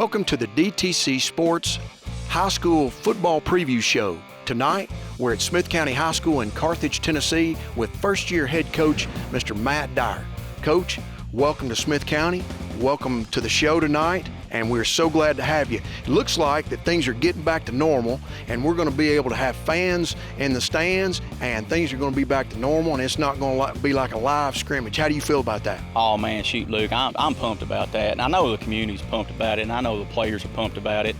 Welcome to the DTC Sports High School Football Preview Show. Tonight, we're at Smith County High School in Carthage, Tennessee with first-year head coach, Mr. Matt Dyer. Coach, welcome to Smith County. Welcome to the show tonight, and we're so glad to have you. It looks like that things are getting back to normal, and we're going to be able to have fans in the stands, and things are going to be back to normal, and it's not going to be like a live scrimmage. How do you feel about that? Oh, man, shoot, Luke, I'm pumped about that, and I know the community's pumped about it, and I know the players are pumped about it.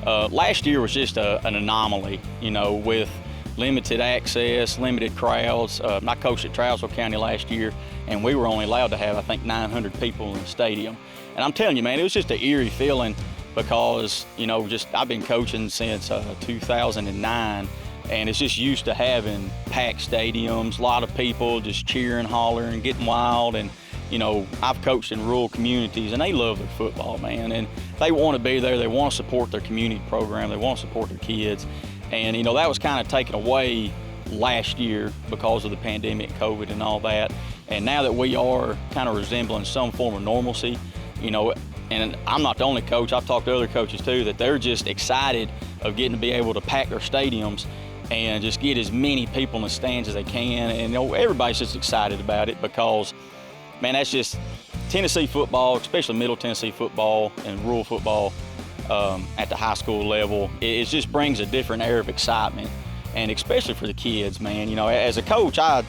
Last year was just an anomaly, you know, with limited access, limited crowds. I coached at Trousdale County last year, and we were only allowed to have, I think, 900 people in the stadium. And I'm telling you, man, it was just an eerie feeling because, you know, I've been coaching since 2009, and it's just used to having packed stadiums, a lot of people just cheering, hollering, getting wild. And, you know, I've coached in rural communities, and they love their football, man. And they want to be there. They want to support their community program. They want to support their kids. And, you know, that was kind of taken away last year because of the pandemic, COVID, and all that. And now that we are kind of resembling some form of normalcy, you know, and I'm not the only coach, I've talked to other coaches too, that they're just excited of getting to be able to pack their stadiums and just get as many people in the stands as they can. And, you know, everybody's just excited about it because, man, that's just Tennessee football, especially Middle Tennessee football and rural football at the high school level. It just brings a different air of excitement, and especially for the kids, man. You know, as a coach, I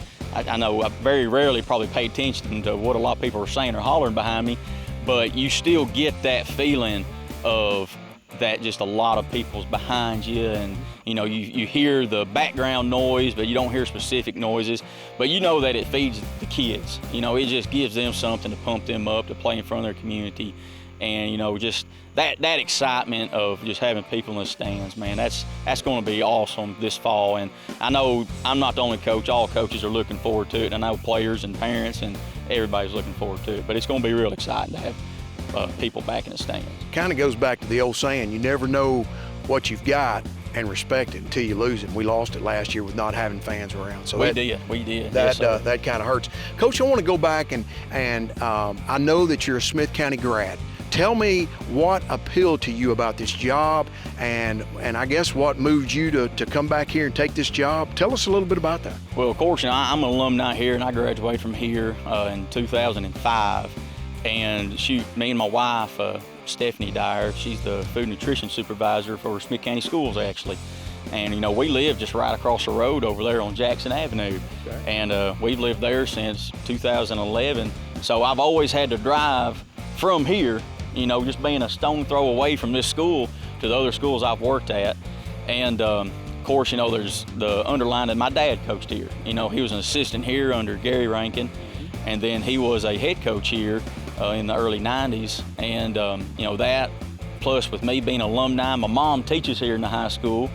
know I very rarely probably pay attention to what a lot of people are saying or hollering behind me, but you still get that feeling of that just a lot of people's behind you, and you know, you hear the background noise, but you don't hear specific noises, but you know that it feeds the kids. You know, it just gives them something to pump them up to play in front of their community. And, you know, just that excitement of just having people in the stands, man, that's going to be awesome this fall. And I know I'm not the only coach. All coaches are looking forward to it. I know players and parents and everybody's looking forward to it. But it's going to be real exciting to have people back in the stands. Kind of goes back to the old saying, you never know what you've got and respect it until you lose it. We lost it last year with not having fans around. So we did. That that kind of hurts. Coach, I want to go back and I know that you're a Smith County grad. Tell me what appealed to you about this job, and I guess what moved you to come back here and take this job. Tell us a little bit about that. Well, of course, you know, I'm an alumni here, and I graduated from here in 2005. And shoot, me and my wife, Stephanie Dyer, she's the food nutrition supervisor for Smith County Schools, actually. And, you know, we live just right across the road over there on Jackson Avenue. Okay. And we've lived there since 2011. So I've always had to drive from here, you know, just being a stone throw away from this school to the other schools I've worked at. And of course, you know, there's the underline that my dad coached here. You know, he was an assistant here under Gary Rankin, and then he was a head coach here in the early 90s. And, you know, that plus with me being an alumni, my mom teaches here in the high school.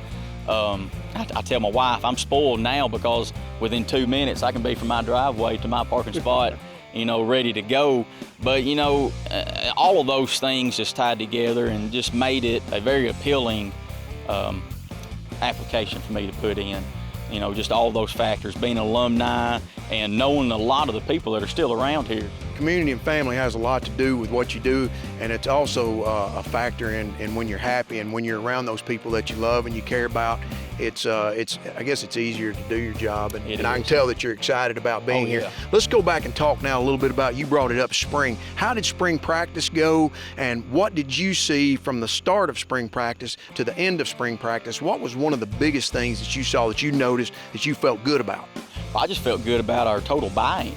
I tell my wife I'm spoiled now because within 2 minutes I can be from my driveway to my parking spot, you know, ready to go. But, you know, all of those things just tied together and just made it a very appealing application for me to put in. You know, just all those factors, being an alumni and knowing a lot of the people that are still around here. Community and family has a lot to do with what you do, and it's also a factor in when you're happy and when you're around those people that you love and you care about. I guess it's easier to do your job, and I can tell that you're excited about being here. Let's go back and talk now a little bit about, you brought it up, spring. How did spring practice go, and what did you see from the start of spring practice to the end of spring practice? What was one of the biggest things that you saw, that you noticed, that you felt good about? I just felt good about our total buy-in.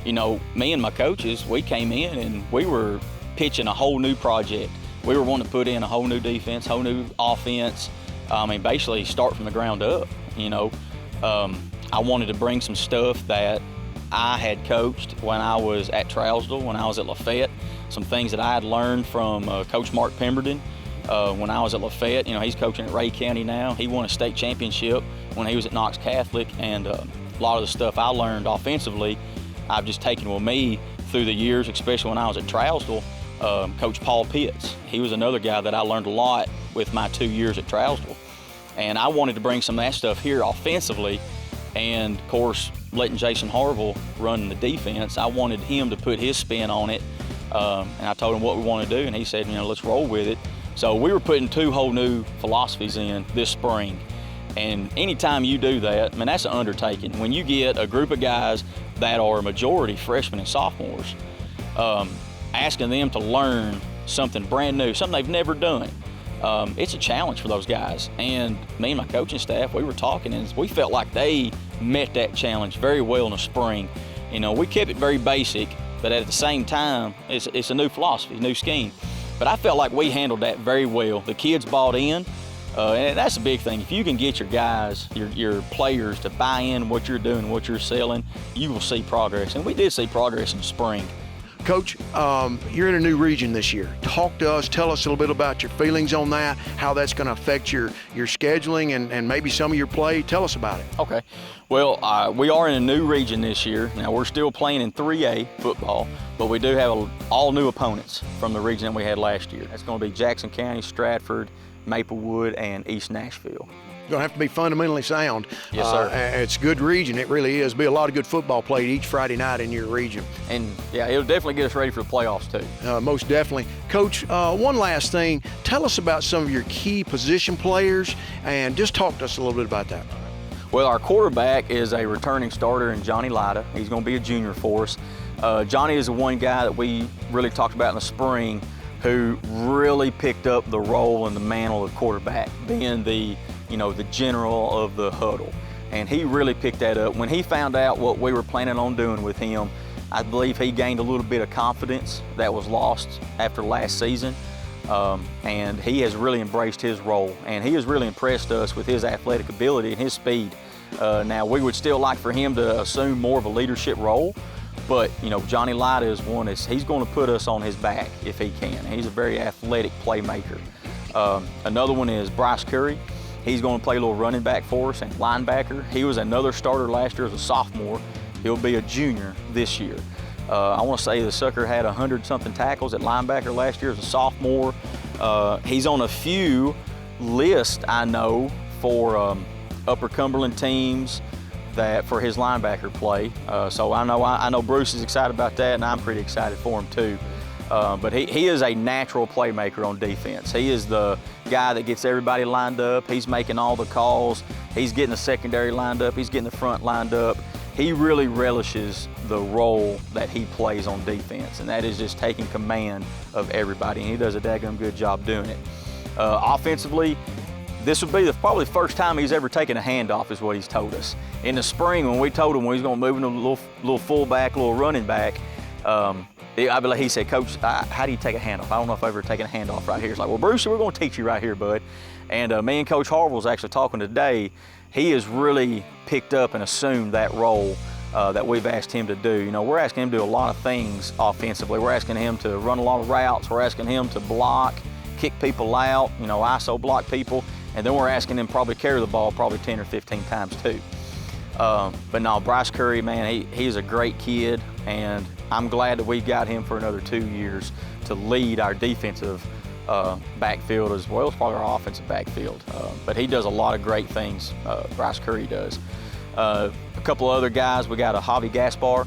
You know, me and my coaches, we came in and we were pitching a whole new project. We were wanting to put in a whole new defense, whole new offense. I mean, basically start from the ground up, you know. I wanted to bring some stuff that I had coached when I was at Trousdale, when I was at Lafayette, some things that I had learned from Coach Mark Pemberton when I was at Lafayette. You know, he's coaching at Ray County now. He won a state championship when he was at Knox Catholic, and a lot of the stuff I learned offensively, I've just taken with me through the years, especially when I was at Trousdale. Coach Paul Pitts, he was another guy that I learned a lot with my 2 years at Trousdale. And I wanted to bring some of that stuff here offensively. And of course, letting Jason Harville run the defense, I wanted him to put his spin on it. And I told him what we want to do, and he said, you know, let's roll with it. So we were putting 2 whole new philosophies in this spring. And anytime you do that, I mean, that's an undertaking. When you get a group of guys that are a majority freshmen and sophomores, asking them to learn something brand new, something they've never done, it's a challenge for those guys. And me and my coaching staff, we were talking, and we felt like they met that challenge very well in the spring. You know, we kept it very basic, but at the same time, it's a new philosophy, new scheme. But I felt like we handled that very well. The kids bought in. And that's a big thing. If you can get your guys, your players to buy in what you're doing, what you're selling, you will see progress. And we did see progress in the spring. Coach, you're in a new region this year. Talk to us, tell us a little bit about your feelings on that, how that's going to affect your scheduling and maybe some of your play. Tell us about it. Okay. Well, we are in a new region this year. Now, we're still playing in 3A football, but we do have all new opponents from the region that we had last year. That's going to be Jackson County, Stratford, Maplewood, and East Nashville. You're going to have to be fundamentally sound. Yes, sir. It's a good region. It really is. Be a lot of good football played each Friday night in your region. And, yeah, it'll definitely get us ready for the playoffs, too. Most definitely. Coach, one last thing. Tell us about some of your key position players, and just talk to us a little bit about that. Well, our quarterback is a returning starter in Johnny Lida. He's going to be a junior for us. Johnny is the one guy that we really talked about in the spring who really picked up the role and the mantle of quarterback, being the general of the huddle. And he really picked that up. When he found out what we were planning on doing with him, I believe he gained a little bit of confidence that was lost after last season. And he has really embraced his role. And he has really impressed us with his athletic ability and his speed. Now, we would still like for him to assume more of a leadership role. But, Johnny Lida is one he's going to put us on his back if he can. He's a very athletic playmaker. Another one is Bryce Curry. He's going to play a little running back for us and linebacker. He was another starter last year as a sophomore. He'll be a junior this year. I want to say the sucker had 100-something tackles at linebacker last year as a sophomore. He's on a few lists, I know, for Upper Cumberland teams for his linebacker play. So I know Bruce is excited about that, and I'm pretty excited for him too. But he is a natural playmaker on defense. He is the guy that gets everybody lined up. He's making all the calls. He's getting the secondary lined up. He's getting the front lined up. He really relishes the role that he plays on defense, and that is just taking command of everybody, and he does a daggum good job doing it. Offensively, this would be probably the first time he's ever taken a handoff, is what he's told us. In the spring, when we told him he was going to move into a little fullback, a little running back, I believe he said, Coach, how do you take a handoff? I don't know if I've ever taken a handoff right here. It's like, well, Bruce, we're going to teach you right here, bud. And me and Coach Harville was actually talking today. He has really picked up and assumed that role that we've asked him to do. We're asking him to do a lot of things offensively. We're asking him to run a lot of routes. We're asking him to block, kick people out, ISO block people. And then we're asking him probably carry the ball probably 10 or 15 times too. But no, Bryce Curry, man, he's a great kid, and I'm glad that we've got him for another 2 years to lead our defensive backfield as well as probably our offensive backfield. But he does a lot of great things, Bryce Curry does. A couple of other guys, we got a Javi Gaspar.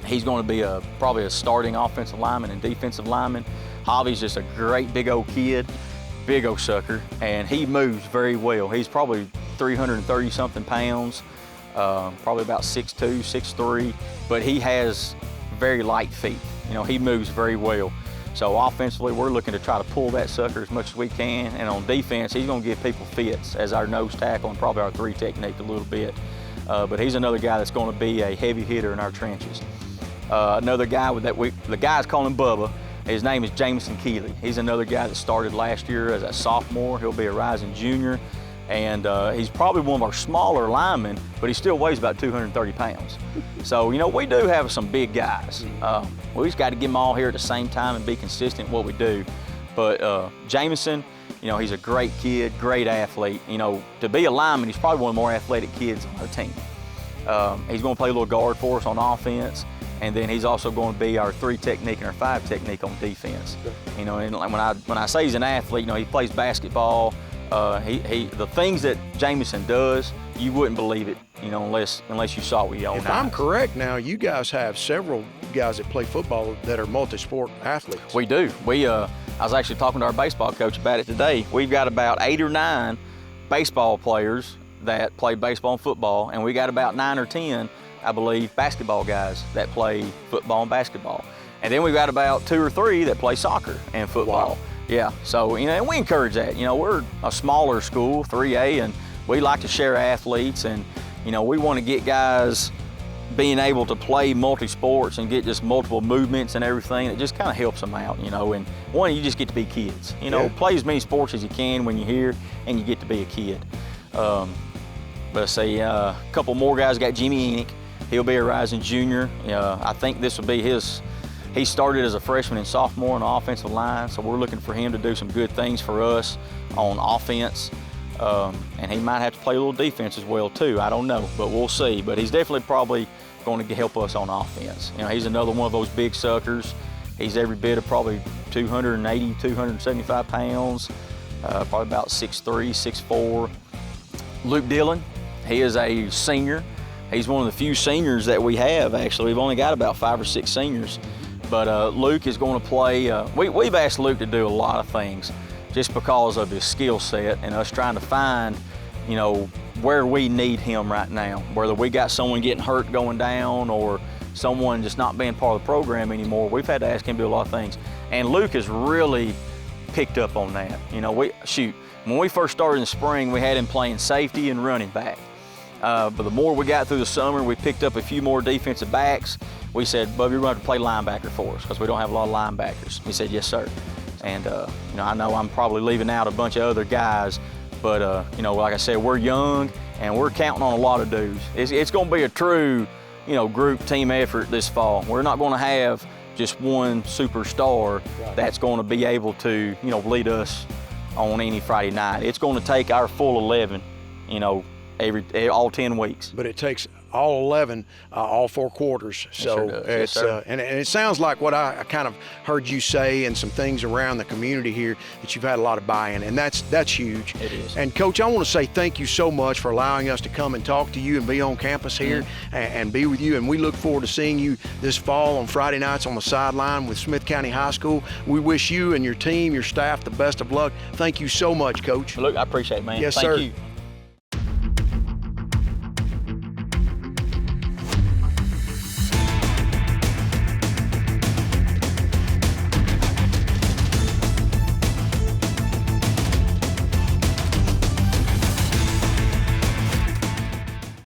He's going to be probably a starting offensive lineman and defensive lineman. Javi's just a great big old kid, big old sucker, and he moves very well. He's probably 330-something pounds, probably about 6'2", 6'3", but he has very light feet. He moves very well. So offensively, we're looking to try to pull that sucker as much as we can, and on defense, he's going to give people fits as our nose tackle and probably our 3 technique a little bit. But he's another guy that's going to be a heavy hitter in our trenches. Another guy the guys call him Bubba. His name is Jamison Keeley. He's another guy that started last year as a sophomore. He'll be a rising junior. And he's probably one of our smaller linemen, but he still weighs about 230 pounds. So, we do have some big guys. We just got to get them all here at the same time and be consistent in what we do. But Jamison, he's a great kid, great athlete. To be a lineman, he's probably one of the more athletic kids on our team. He's going to play a little guard for us on offense. And then he's also going to be our 3 technique and our 5 technique on defense. And when I say he's an athlete, he plays basketball. The things that Jamison does, you wouldn't believe it, unless you saw it with your own eyes. If I'm correct now, you guys have several guys that play football that are multi-sport athletes. We do. I was actually talking to our baseball coach about it today. We've got about 8 or 9 baseball players that play baseball and football, and we got about 9 or 10, I believe, basketball guys that play football and basketball. And then we've got about 2 or 3 that play soccer and football. Wow. Yeah, so, and we encourage that. We're a smaller school, 3A, and we like to share athletes, and, we want to get guys being able to play multi-sports and get just multiple movements and everything. It just kind of helps them out, and one, you just get to be kids. Play as many sports as you can when you're here, and you get to be a kid. But let's say a couple more guys. Got Jimmy Enoch. He'll be a rising junior. I think this will be his. He started as a freshman and sophomore on the offensive line, so we're looking for him to do some good things for us on offense. And he might have to play a little defense as well too. I don't know, but we'll see. But he's definitely probably going to help us on offense. He's another one of those big suckers. He's every bit of probably 280, 275 pounds, probably about 6'3", 6'4". Luke Dillon, he is a senior. He's one of the few seniors that we have, actually. We've only got about 5 or 6 seniors. But Luke is going to play. We've asked Luke to do a lot of things just because of his skill set and us trying to find, where we need him right now. Whether we got someone getting hurt going down or someone just not being part of the program anymore, we've had to ask him to do a lot of things. And Luke has really picked up on that. When we first started in the spring, we had him playing safety and running back. But the more we got through the summer, we picked up a few more defensive backs. We said, Bubby, you're going to have to play linebacker for us because we don't have a lot of linebackers. He said, yes, sir. And, I know I'm probably leaving out a bunch of other guys, but, like I said, we're young and we're counting on a lot of dudes. It's going to be a true, group team effort this fall. We're not going to have just one superstar that's going to be able to, lead us on any Friday night. It's going to take our full 11, all 10 weeks. But it takes all 11, all 4 quarters. So yes, it's and it sounds like what I kind of heard you say and some things around the community here that you've had a lot of buy-in, and that's huge. It is. And Coach, I want to say thank you so much for allowing us to come and talk to you and be on campus here and be with you. And we look forward to seeing you this fall on Friday nights on the sideline with Smith County High School. We wish you and your team, your staff, the best of luck. Thank you so much, Coach. Look, I appreciate it, man. Yes, Thank sir. you.